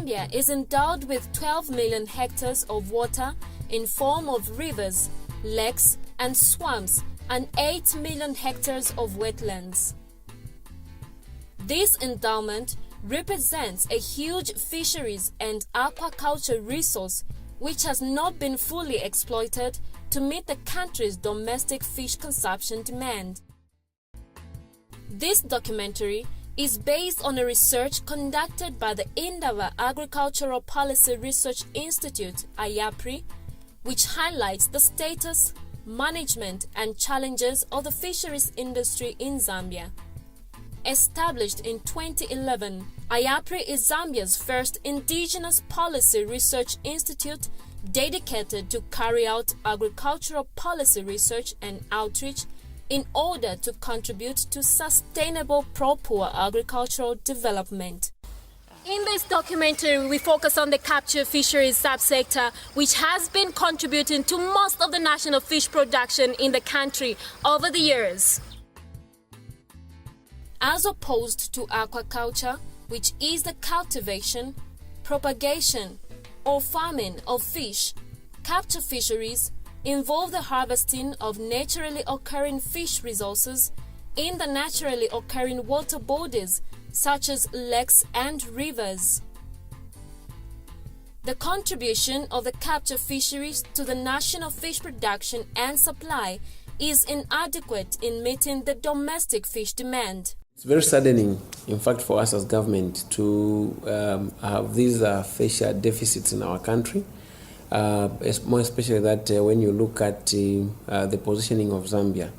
Zambia is endowed with 12 million hectares of water in form of rivers, lakes and swamps and 8 million hectares of wetlands. This endowment represents a huge fisheries and aquaculture resource which has not been fully exploited to meet the country's domestic fish consumption demand. This documentary is based on a research conducted by the Indaba Agricultural Policy Research Institute, IAPRI, which highlights the status, management and challenges of the fisheries industry in Zambia. Established in 2011, IAPRI is Zambia's first indigenous policy research institute dedicated to carry out agricultural policy research and outreach in order to contribute to sustainable pro-poor agricultural development. In this documentary, we focus on the capture fisheries subsector, which has been contributing to most of the national fish production in the country over the years. As opposed to aquaculture, which is the cultivation, propagation, or farming of fish, capture fisheries involve the harvesting of naturally occurring fish resources in the naturally occurring water bodies such as lakes and rivers. The contribution of the capture fisheries to the national fish production and supply is inadequate in meeting the domestic fish demand. It's very saddening, in fact, for us as government to have these fish deficits in our country. More especially that when you look at the positioning of Zambia,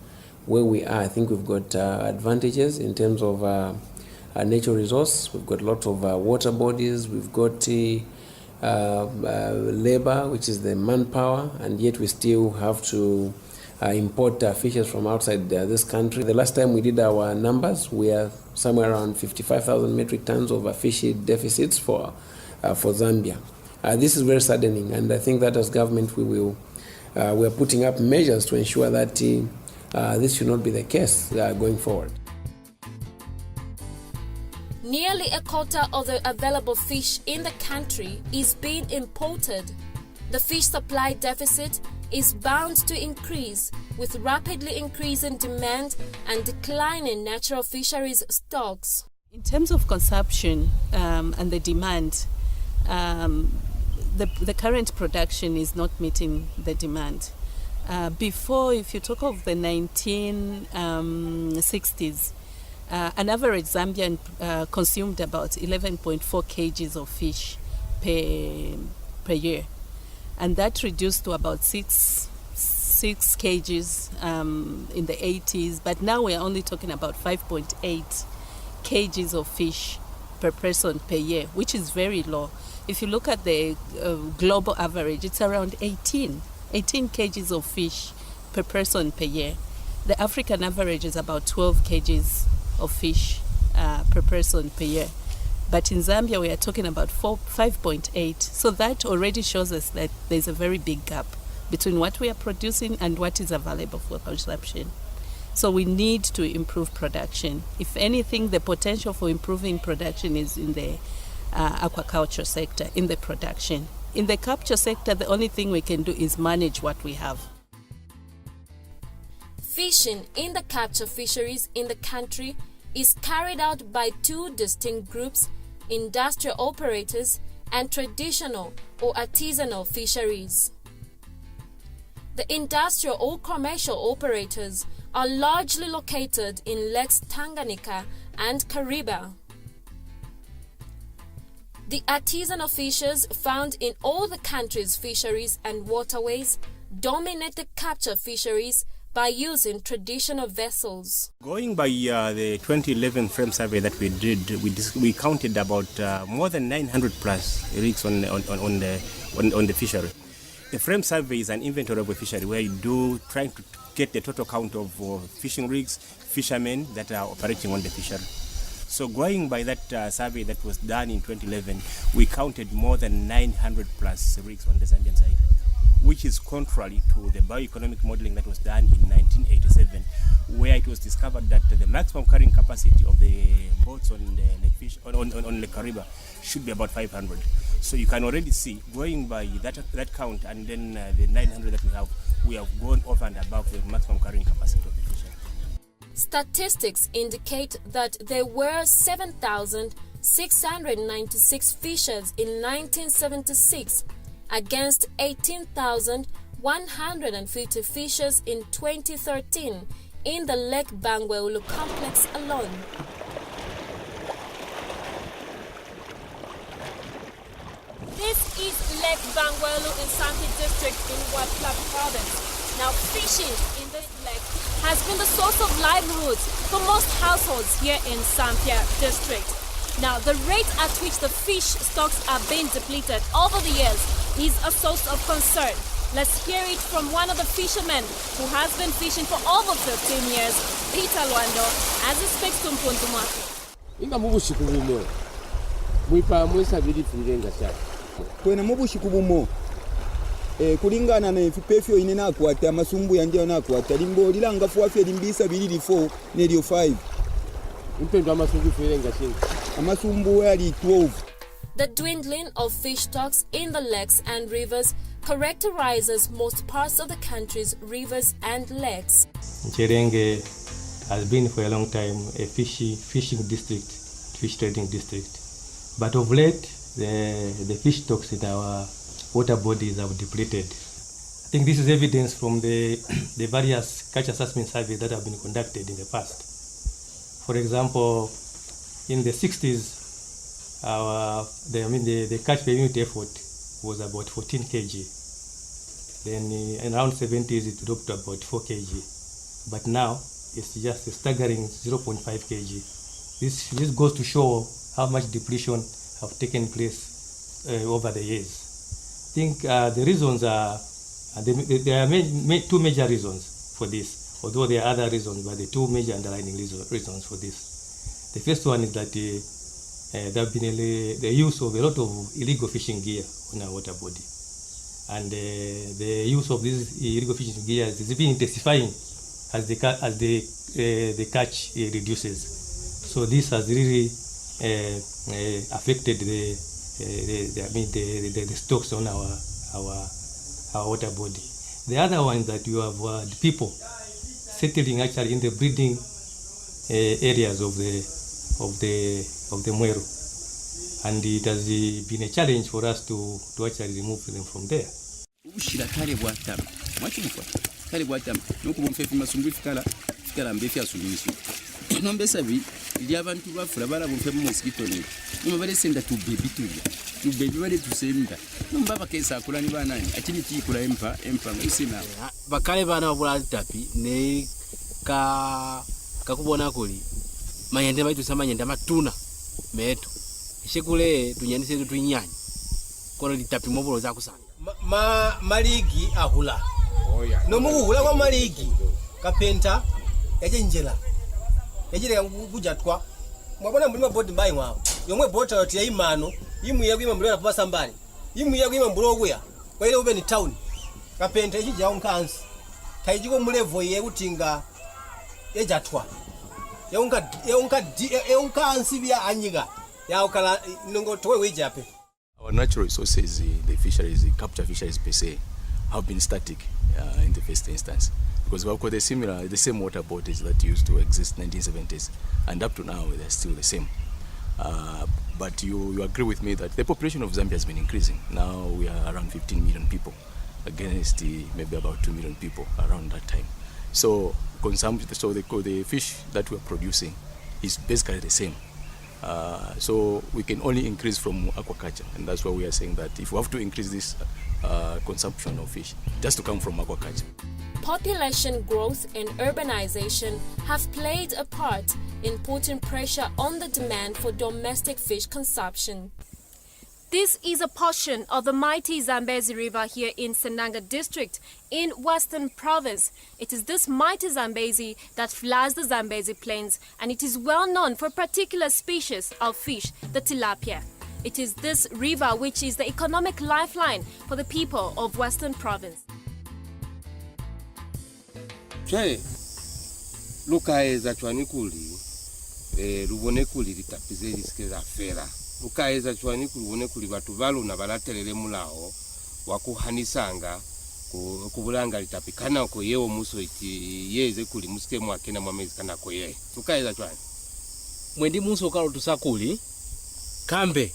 where we are, I think we've got advantages in terms of natural resource. We've got lots of water bodies, we've got labor, which is the manpower, and yet we still have to import fishes from outside this country. The last time we did our numbers, we are somewhere around 55,000 metric tons of fish deficits for Zambia. This is very saddening, and I think that as government we are putting up measures to ensure that this should not be the case going forward. Nearly a quarter of the available fish in the country is being imported. The fish supply deficit is bound to increase with rapidly increasing demand and declining natural fisheries stocks. In terms of consumption and the demand, the current production is not meeting the demand. Before, if you talk of the 1960s, an average Zambian consumed about 11.4 kgs of fish per year, and that reduced to about 6 kgs in the 80s, but now we're only talking about 5.8 kgs of fish per person per year, which is very low. If you look at the global average, it's around 18 kgs of fish per person per year. The African average is about 12 kgs of fish per person per year. But in Zambia, we are talking about 5.8. So that already shows us that there's a very big gap between what we are producing and what is available for consumption. So we need to improve production. If anything, the potential for improving production is in the aquaculture sector, in the production. In the capture sector, the only thing we can do is manage what we have. Fishing in the capture fisheries in the country is carried out by two distinct groups: industrial operators and traditional or artisanal fisheries. The industrial or commercial operators are largely located in Lakes Tanganyika and Kariba. The artisanal fishers found in all the country's fisheries and waterways dominate the capture fisheries by using traditional vessels. Going by the 2011 frame survey that we did, we counted about more than 900 plus rigs on the fishery. The frame survey is an inventory of a fishery where you do trying to get the total count of fishing rigs, fishermen that are operating on the fishery. So going by that survey that was done in 2011, we counted more than 900 plus rigs on the Zambian side, which is contrary to the bioeconomic modeling that was done in 1987, where it was discovered that the maximum carrying capacity of the boats on Lake Kariba should be about 500. So you can already see, going by that count and then the 900 that we have gone over and above the maximum carrying capacity of the fishery. Statistics indicate that there were 7,696 fishers in 1976 against 18,150 fishers in 2013 in the Lake Bangweulu complex alone. This is Lake Bangweulu in Santi district in Watla province. Now, fishing in this lake has been the source of livelihoods for most households here in Zambia district. Now, the rate at which the fish stocks are being depleted over the years is a source of concern. Let's hear it from one of the fishermen who has been fishing for over 15 years, Peter Lwando, as he speaks to Mpundu Mwake. Inga mubushiko bumo. Mwipa mwesa bili fulenga cha. Kwena mubushiko bumo. Kulingana na fipefyo ine nakwata amasumbu yanje nakwata limbo lilanga fuafye limbisa bilili 4 nelio 5. Mpendo amasumbu fulenga chinga. Amasumbu yali 12. The dwindling of fish stocks in the lakes and rivers characterizes most parts of the country's rivers and lakes. Cherenge has been for a long time a fishing district, fish trading district. But of late, the fish stocks in our water bodies have depleted. I think this is evidence from the various catch assessment surveys that have been conducted in the past. For example, in the 60s, the catch per unit effort was about 14 kg. Then in around 70s it dropped to about 4 kg. But now it's just a staggering 0.5 kg. This goes to show how much depletion have taken place over the years. I think the reasons are, there are two major reasons for this, although there are other reasons, but the two major underlying reasons for this. The first one is that there have been the use of a lot of illegal fishing gear on our water body. And the use of these illegal fishing gear is been intensifying as the catch reduces. So this has really affected the stocks on our water body. The other one is that you have people settling actually in the breeding areas of the Mweru, and it has been a challenge for us to actually remove them from there. Ushira kale bwatama mwachumukwa kale bwatama nokuba mfefi masumbu fitala mbefi asulumisho nombe sabi ili abantu bafura bara mfefi mosquito ni nombe senda tu baby bale tusemba nombe bakesa akulani banani akini kikula empa musina bakale bana babula tapi ne kakubona kuli manyende baitu samanyende matuna metu ishekule tunyandise tuinyanya kono litapi mobulo za kusanga maligi ahula no muhula kwa maligi kapenta yaje njela yaje kujatwa mwabona mulima board mbayi mwawo yomwe bota yoti yaimano imuye kwima mulwana pa sambali imuye kwima mbulokuya kwa ile ube ni town kapenta yaje jawo nkansi taijiko mulevo ye kutinga yajatwa yaunka ansibia anyiga yaukala nongo towe wejape. Our natural resources, the fisheries, the capture fisheries per se, have been static in the first instance, because we have got the same water bodies that used to exist in the 1970s, and up to now they're still the same. But you agree with me that the population of Zambia has been increasing. Now we are around 15 million people, against maybe about 2 million people around that time. So the fish that we are producing is basically the same. So we can only increase from aquaculture, and that's why we are saying that if we have to increase this consumption of fish, just to come from aquaculture. Population growth and urbanization have played a part in putting pressure on the demand for domestic fish consumption. This is a portion of the mighty Zambezi River here in Senanga district in Western Province. It is this mighty Zambezi that floods the Zambezi plains, and it is well known for a particular species of fish, the tilapia. It is this river which is the economic lifeline for the people of Western Province. Lukaeza chwanikuli lubonekuli litapize lisikeza fera. Lukaeza chwanikuli lubonekuli batu balu na balaterele mulao wakuhanisanga kubulanga litapikana ko yewo muso iti yeze kuli musike mwakena mwamezi kana ko ye. Lukaeza chwani mwendi muso kalo tusakuli kambe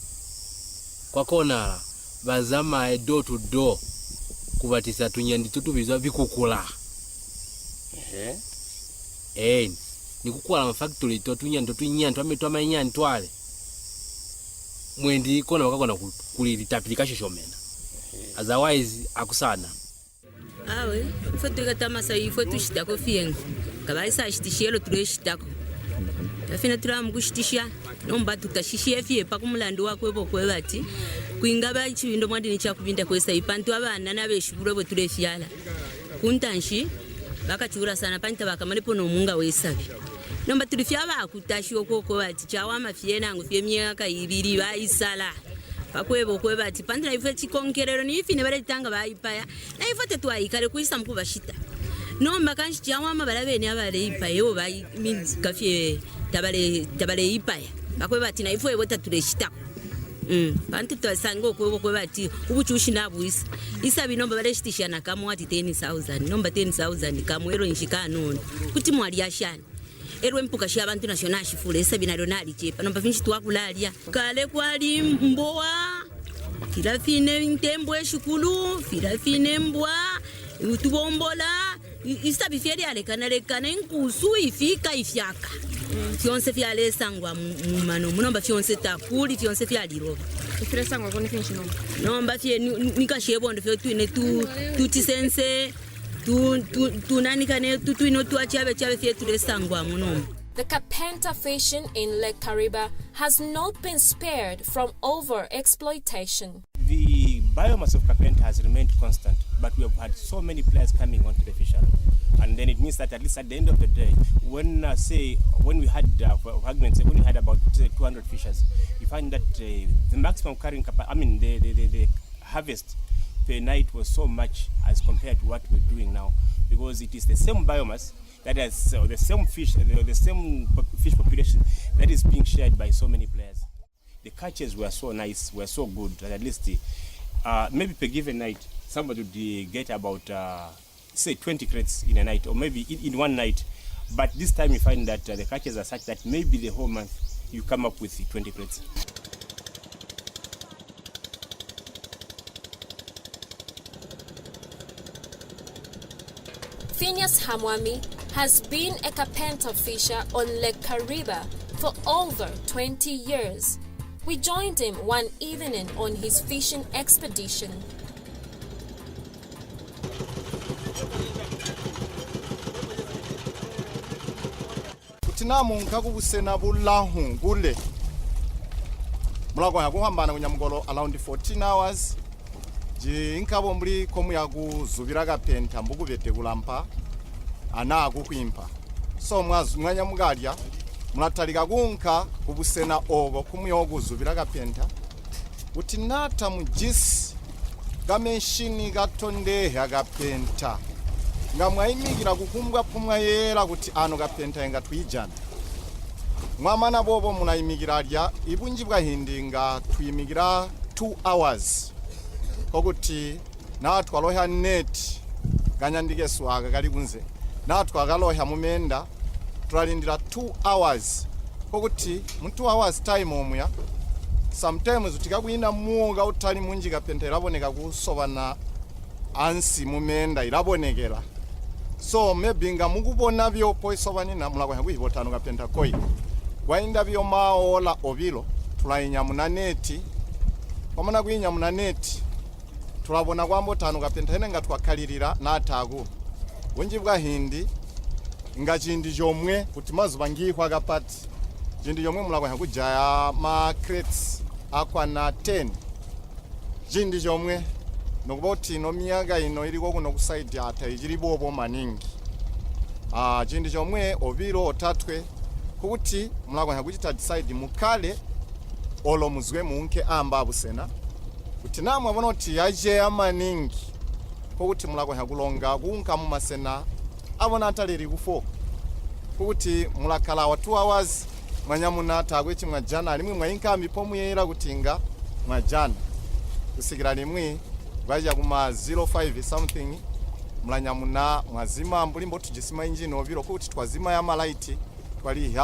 kwa kona bazama door to door kubatisa tunyandi tutubizwa bikukula. Nikukwala factory to tunyandi ametwa nyandi twale mwendi kona wakakona kulitapilika shomena otherwise akusana awe fotoka tamasa ifoto shitako fiengo kabaisa shitishelo tureshitako afina turamu kushitishya nomba tutashishye fye pakumulando wakwebo kwebati kuingaba chibindo mwandi ni chakubinda kwesa ipantu abana nabeshiburo bo turefyala kuntanshi bakachura sana panta bakamalipo no munga wesabi nomba turifya bakutashi okoko bati chawa mafyena ngo fye myaka ibiri baisala bakwebo kwebati panta ife chikonkerero ni ifine bare tanga baipaya na ifote twaikale kuisa mkuba shita nomba kanshi chawa mabalabe ni abale ipayo bai kafye tabale ipaya bakwebati na ifo ebota tureshita bantu twasango kwebati ubuchushi nabuisa isabi nomba bareshtisha na kamwe ati 10,000 nomba 10,000 kamwero nshikano kuti mwali yashani erwe mpuka shi abantu national shifule isabi na donali chepa nomba finchi twakulalia kale kwali mboa kila fine ntembo eshikulu fila fine mbwa utubombola isabi fieri alekana nkusu ifika ifyaka fionse fiale sangwa mumano munomba fionse takuli fionse fialiroba Ifire sangwa koni finchi nomba fie nikashebondo fio tuine tutisense tu nani kane tuino tuachabe chabe fie tule sangwa munomba. The Kapenta fishing in Lake Kariba has not been spared from over-exploitation. The biomass of Kapenta has remained constant, but we have had so many players coming onto the fishery. And then it means that at least at the end of the day, when we had about 200 fishers, you find that the maximum carrying capacity, the harvest per night was so much as compared to what we're doing now, because it is the same biomass that has the same fish population that is being shared by so many players. The catches were so nice, were so good that at least maybe per given night somebody would get about say 20 crates in a night, or maybe in one night. But this time you find that the catches are such that maybe the whole month you come up with 20 crates. Phineas Hamwami has been a Kapenta fisher on Lake Kariba for over 20 years. We joined him one evening on his fishing expedition. Tinamu nkakubusena bulahu ngule mulago yakuhambana kunyamgolo around 14 hours ji nkabo mbuli komu yakuzubira Kapenta mbuku byete kulampa ana akukwimpa so mwanya mugalya mulatalika kunka kubusena ogo kumuyoguzubira Kapenta utinata mujisi gamenshini gatonde ya Kapenta ngamwayimigira kukumbwa pumwa yera kuti ano Kapenta nga twijana mwamana bobo munayimigira alya ibunji bwa hindinga tuyimigira 2 hours okuti natwaloha net ganyandike swaga gali kunze natwagaloha mumenda twalindira 2 hours okuti mu 2 hours time omya sometimes utikagwina muoga utali munji Kapenta iraboneka kusobana ansi mumenda irabonekera so maybe nga mukubona byo poisobani na mulago yakuyibotano Kapenta koi wainda byo maola obilo tulayinya munaneti pamana kuyinya munaneti tulabona kwambo tano Kapenta hene nga twakalirira natago bunji bwa hindi nga chindi jomwe kuti mazuba ngihwa gapati chindi jomwe mulago yakujaya ma crates akwa na 10 jindi jomwe nokuboti no miyaga ino iliko kuno kusaidi ata ijiribo obo maningi jindi jomwe obiro otatwe kuti mulagwa kuchita decide mukale olo muzwe munke amba abusena kuti namwe abona kuti yaje amaningi kuti mulagwa kulonga kunka mu masena abona ataleri kufo kuti mulakala wa 2 hours mwanyamuna tagwe chimwa jana limwe mwayinkambi pomuyera kutinga mwajana kusikira limwe baja kuma 05 something mulanyamuna mwazima mbulimbo tujisima engine obiro kuti twazima ya malaiti twali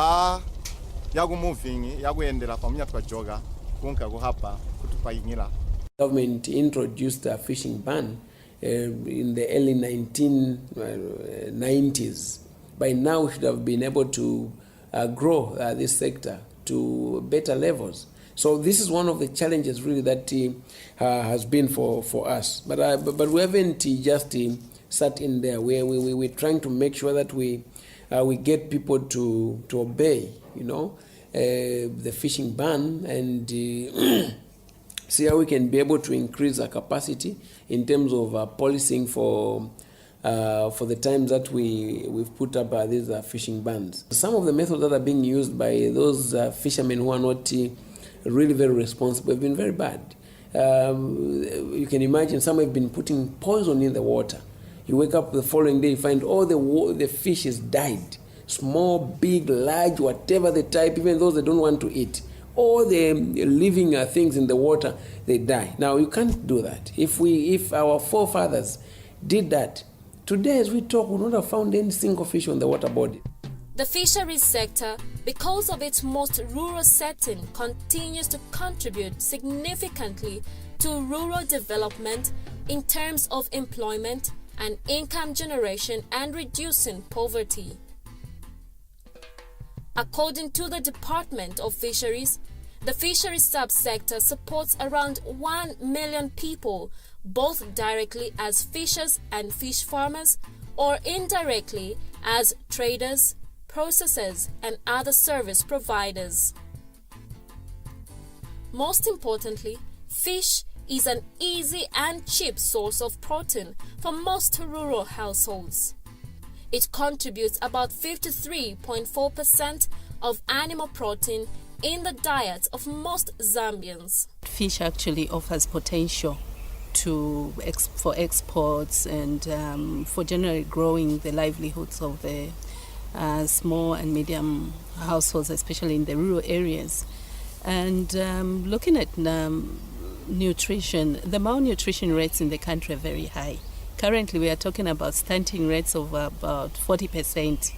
yagu moving yaguendera pamunya twajoga kunka kuhapa kutupayingira. Government introduced a fishing ban in the early 1990s. By now we should have been able to grow this sector to better levels. So this is one of the challenges really that has been for us. But we haven't just sat in there. We're trying to make sure that we get people to obey, the fishing ban and see how we can be able to increase our capacity in terms of policing for the times that we've put up these fishing bans. Some of the methods that are being used by those fishermen who are not really very responsible have been very bad. You can imagine some have been putting poison in the water. You wake up the following day, you find all the fish is died. Small, big, large, whatever the type, even those they don't want to eat. All the living things in the water, they die. Now, you can't do that. If our forefathers did that, today as we talk, we would not have found any single fish on the water body. The fisheries sector, because of its most rural setting, continues to contribute significantly to rural development in terms of employment and income generation and reducing poverty. According to the Department of Fisheries, the fisheries subsector supports around 1 million people, both directly as fishers and fish farmers, or indirectly as traders, processors, and other service providers. Most importantly, fish is an easy and cheap source of protein for most rural households. It contributes about 53.4% of animal protein in the diet of most Zambians. Fish actually offers potential for exports and for generally growing the livelihoods of the small and medium households, especially in the rural areas. And looking at nutrition, the malnutrition rates in the country are very high. Currently, we are talking about stunting rates of about 40%.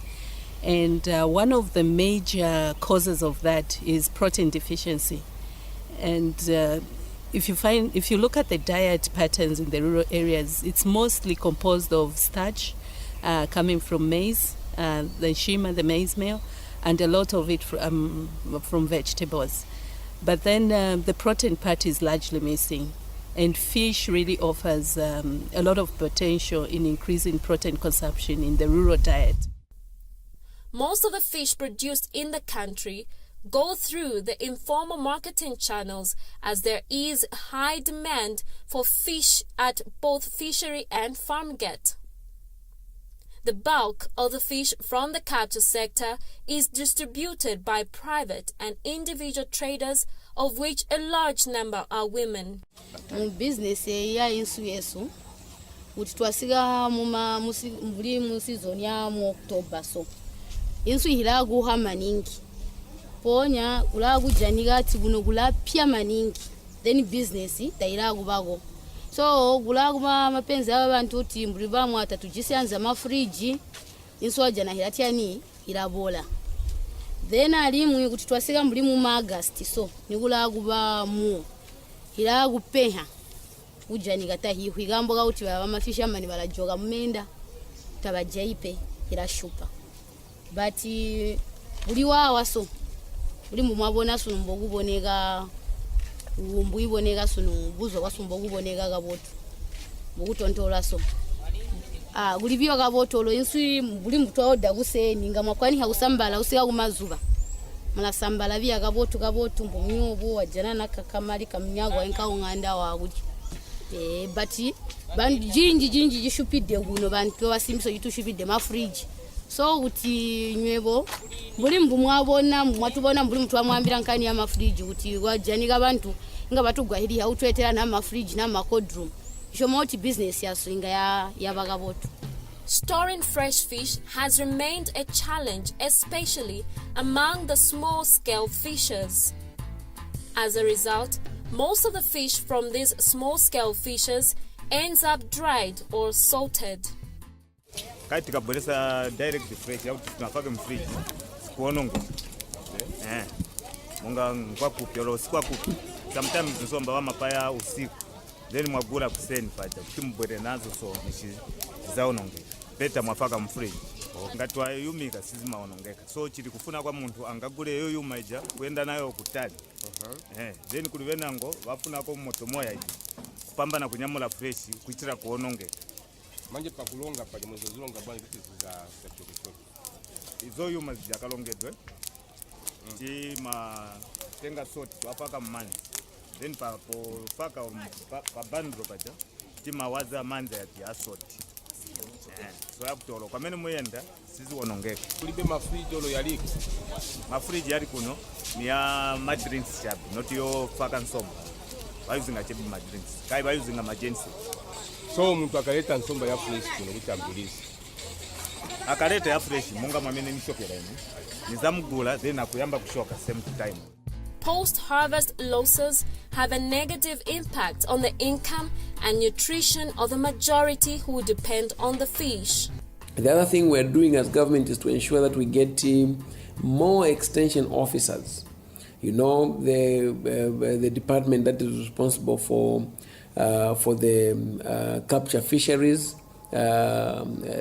And one of the major causes of that is protein deficiency. And if you look at the diet patterns in the rural areas, it's mostly composed of starch coming from maize, the shima, the maize meal, and a lot of it from vegetables. But then the protein part is largely missing. And fish really offers a lot of potential in increasing protein consumption in the rural diet. Most of the fish produced in the country go through the informal marketing channels as there is high demand for fish at both fishery and farm gate. The bulk of the fish from the capture sector is distributed by private and individual traders, of which a large number are women. Business ya insu yesu utitwasiga muri season ya mu October so insu hiragu ha maningi ponya ulagu janiga ati buno gulapya maningi then business tairagu bago so gulagu mapenzi abantu uti mburi bamwe atatujisanza mafriji insu ajana hiratiani irabola then alimu kuti twasiga muri mu August so nigulagu ba mu hiragu peha ujani gatahi hwigambo ga uti baba mafisha mani barajoga mumenda tabajaipe irashupa but buri wawa so buri mu mabona sunu mbogubonega umbu ibonega sunu buzo wasumbo gubonega gaboto mugutontola so gulibyo gabotolo insu buli mutwa oda guseni nga makwani hausambala usiga kumazuba mala sambala bya gaboto mbumyobo wajana nakakamali kamnyago enka unganda waguji but jinji gishupidde guno bantu basimso gitushupidde mafridge so kuti nywebo buli mbu mwabona mwatubona buli mtu amwambira nkani ya mafridge kuti wajanika abantu nga batugwa hili hautwetera na mafridge na makodroom shomoti business yaso inga ya bagaboto. Storing fresh fish has remained a challenge, especially among the small-scale fishers. As a result, most of the fish from these small-scale fishers ends up dried or salted. Kai tikaboresa direct fresh au tunafaka mfridge kuonongo munga ngwakupi olo sikwakupi sometimes nsomba wa mapaya usiku then mwagura kuseni pacha kimbwere nazo so nishi zaonongeka beta mwafaka mfridge ngatwa yumika sizima onongeka so chiri kufuna kwa muntu angagure yo yumaija kwenda nayo kutali then kulivenango wafuna ko moto moya iji kupambana kunyamula fresh kuchira kuonongeka manje pakulonga pa mwezo zilonga bwana vitu za chochote izo yuma zijakalongedwe ma tenga soti wapaka mmani then pa paka pa bandro paja tima waza manza ya soti so yaputolo kwa mene muyenda sizi wonongeka kulibe mafridge olo yaliko mafridge yali kuno ni ya madrinks shop not yo faka nsomba bayuzinga chebi madrinks kai bayuzinga majensi so muntu akaleta nsomba ya fresh kuno kutambuliza akaleta ya fresh munga mwamene nishokera ine nizamugula then akuyamba kushoka same time. Post-harvest losses have a negative impact on the income and nutrition of the majority who depend on the fish. The other thing we're doing as government is to ensure that we get more extension officers. You know, the department that is responsible for the capture fisheries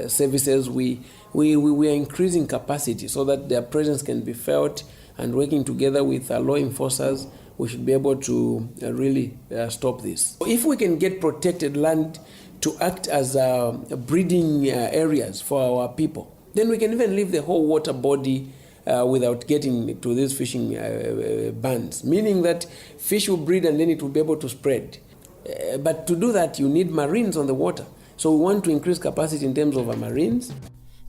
services, we are increasing capacity so that their presence can be felt, and working together with law enforcers, we should be able to really stop this. If we can get protected land to act as breeding areas for our people, then we can even leave the whole water body without getting to these fishing bans, meaning that fish will breed and then it will be able to spread. But to do that, you need marines on the water. So we want to increase capacity in terms of our marines.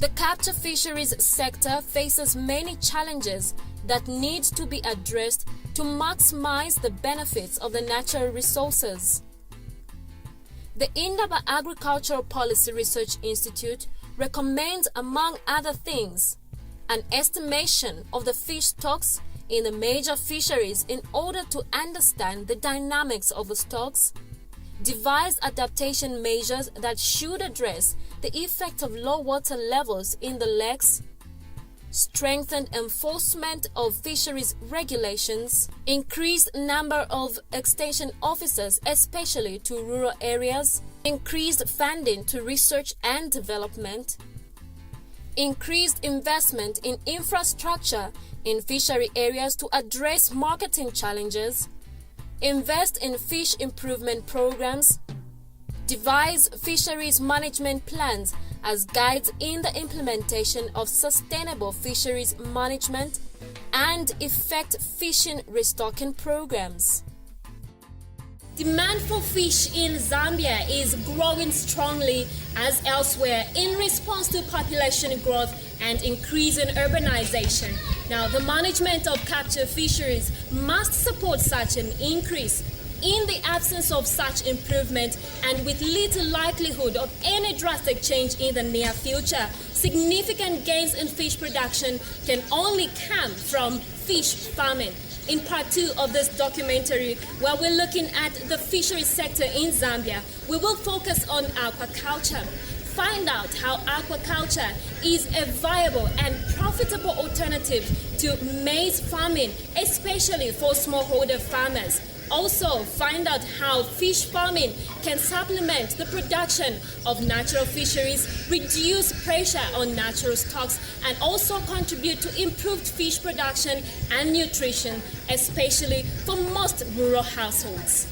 The capture fisheries sector faces many challenges that need to be addressed to maximize the benefits of the natural resources. The Indaba Agricultural Policy Research Institute recommends, among other things, an estimation of the fish stocks in the major fisheries in order to understand the dynamics of the stocks, devise adaptation measures that should address the effect of low water levels in the lakes, strengthen enforcement of fisheries regulations, increased number of extension officers, especially to rural areas, increased funding to research and development, increased investment in infrastructure in fishery areas to address marketing challenges, invest in fish improvement programs, devise fisheries management plans as guides in the implementation of sustainable fisheries management, and effect fishing restocking programs. Demand for fish in Zambia is growing strongly as elsewhere in response to population growth and increasing urbanization. Now, the management of capture fisheries must support such an increase. In the absence of such improvement and with little likelihood of any drastic change in the near future, significant gains in fish production can only come from fish farming. In part 2 of this documentary, where we're looking at the fisheries sector in Zambia, we will focus on aquaculture. Find out how aquaculture is a viable and profitable alternative to maize farming, especially for smallholder farmers. Also, find out how fish farming can supplement the production of natural fisheries, reduce pressure on natural stocks, and also contribute to improved fish production and nutrition, especially for most rural households.